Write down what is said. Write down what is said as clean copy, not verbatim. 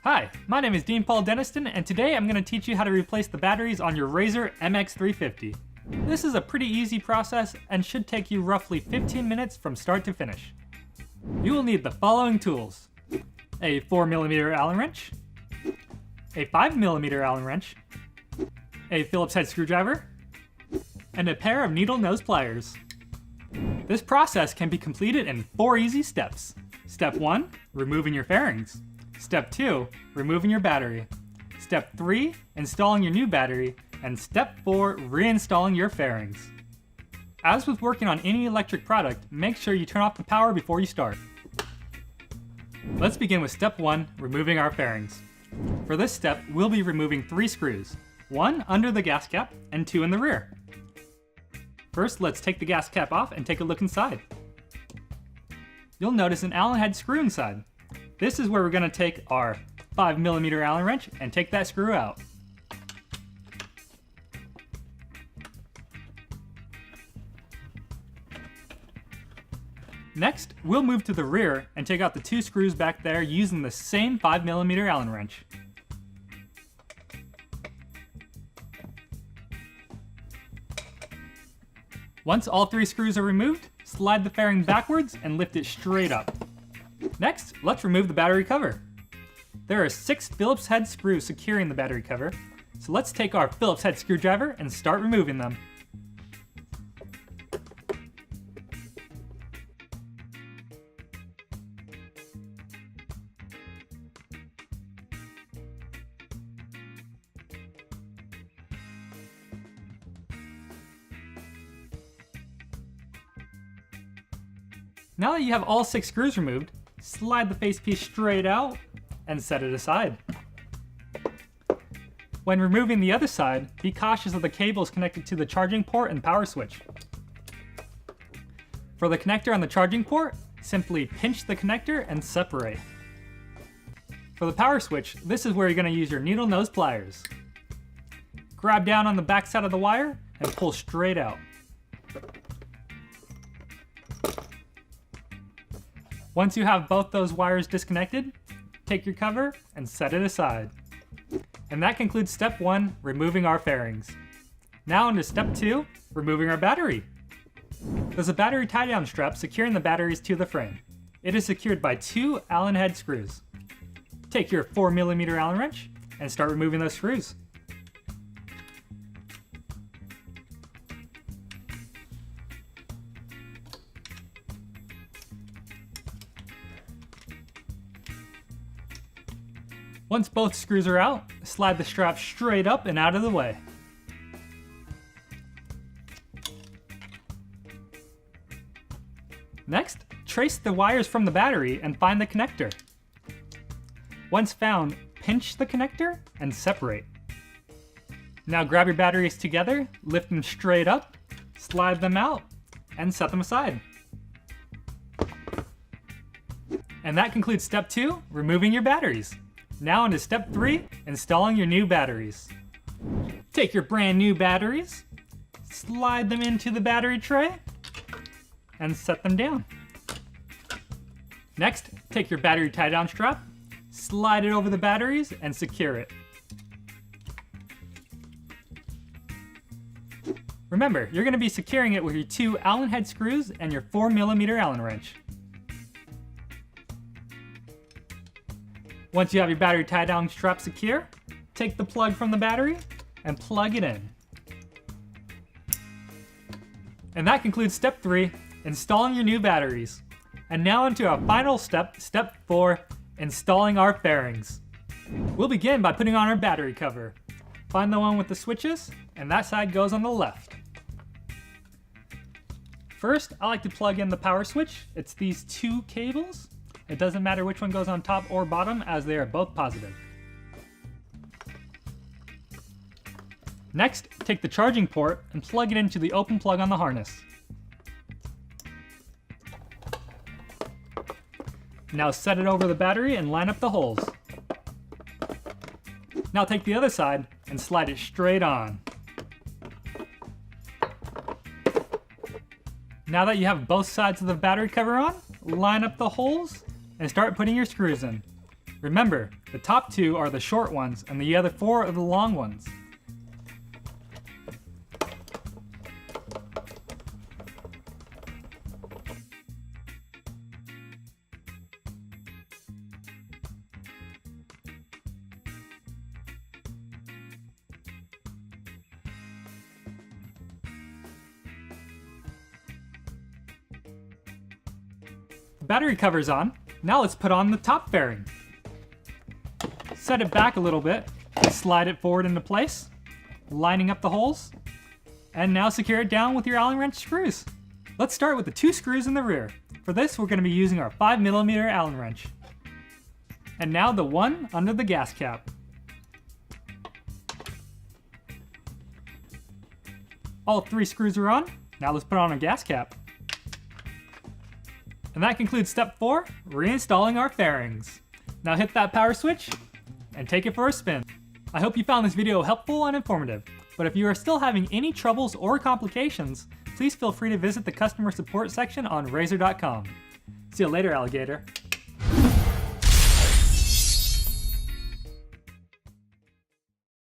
Hi, my name is Dean Paul Deniston, and today I'm going to teach you how to replace the batteries on your Razer MX350. This is a pretty easy process and should take you roughly 15 minutes from start to finish. You will need the following tools: a 4mm Allen wrench, a 5mm Allen wrench, a Phillips head screwdriver, and a pair of needle nose pliers. This process can be completed in 4 easy steps. Step 1, removing your fairings. Step 2, removing your battery. Step 3, installing your new battery. And Step 4, reinstalling your fairings. As with working on any electric product, make sure you turn off the power before you start. Let's begin with Step 1, removing our fairings. For this step, we'll be removing 3 screws, 1 under the gas cap and 2 in the rear. First, let's take the gas cap off and take a look inside. You'll notice an Allen head screw inside. This is where we're going to take our 5mm Allen wrench and take that screw out. Next, we'll move to the rear and take out the 2 screws back there using the same 5mm Allen wrench. Once all 3 screws are removed, slide the fairing backwards and lift it straight up. Next, let's remove the battery cover. There are 6 Phillips head screws securing the battery cover, so let's take our Phillips head screwdriver and start removing them. Now that you have all 6 screws removed, slide the facepiece straight out and set it aside. When removing the other side, be cautious of the cables connected to the charging port and power switch. For the connector on the charging port, simply pinch the connector and separate. For the power switch, this is where you're going to use your needle nose pliers. Grab down on the back side of the wire and pull straight out. Once you have both those wires disconnected, take your cover and set it aside. And that concludes Step 1, removing our fairings. Now into Step 2, removing our battery. There's a battery tie-down strap securing the batteries to the frame. It is secured by 2 Allen head screws. Take your 4mm Allen wrench and start removing those screws. Once both screws are out, slide the strap straight up and out of the way. Next, trace the wires from the battery and find the connector. Once found, pinch the connector and separate. Now grab your batteries together, lift them straight up, slide them out, and set them aside. And that concludes Step 2, removing your batteries. Now into Step 3, installing your new batteries. Take your brand new batteries, slide them into the battery tray, and set them down. Next, take your battery tie-down strap, slide it over the batteries, and secure it. Remember, you're going to be securing it with your 2 Allen head screws and your 4mm Allen wrench. Once you have your battery tie-down strap secure, take the plug from the battery and plug it in. And that concludes Step 3, installing your new batteries. And now into our final step, Step 4, installing our fairings. We'll begin by putting on our battery cover. Find the one with the switches, and that side goes on the left. First, I like to plug in the power switch. It's these 2 cables. It doesn't matter which one goes on top or bottom, as they are both positive. Next, take the charging port and plug it into the open plug on the harness. Now set it over the battery and line up the holes. Now take the other side and slide it straight on. Now that you have both sides of the battery cover on, line up the holes and start putting your screws in. Remember, the top 2 are the short ones and the other 4 are the long ones. The battery cover's on. Now let's put on the top fairing. Set it back a little bit, slide it forward into place, lining up the holes, and now secure it down with your Allen wrench screws. Let's start with the 2 screws in the rear. For this, we're going to be using our 5mm Allen wrench. And now the one under the gas cap. All 3 screws are on. Now let's put on a gas cap. And that concludes step 4, reinstalling our fairings. Now hit that power switch and take it for a spin. I hope you found this video helpful and informative, but if you are still having any troubles or complications, please feel free to visit the customer support section on Razor.com. See you later, alligator.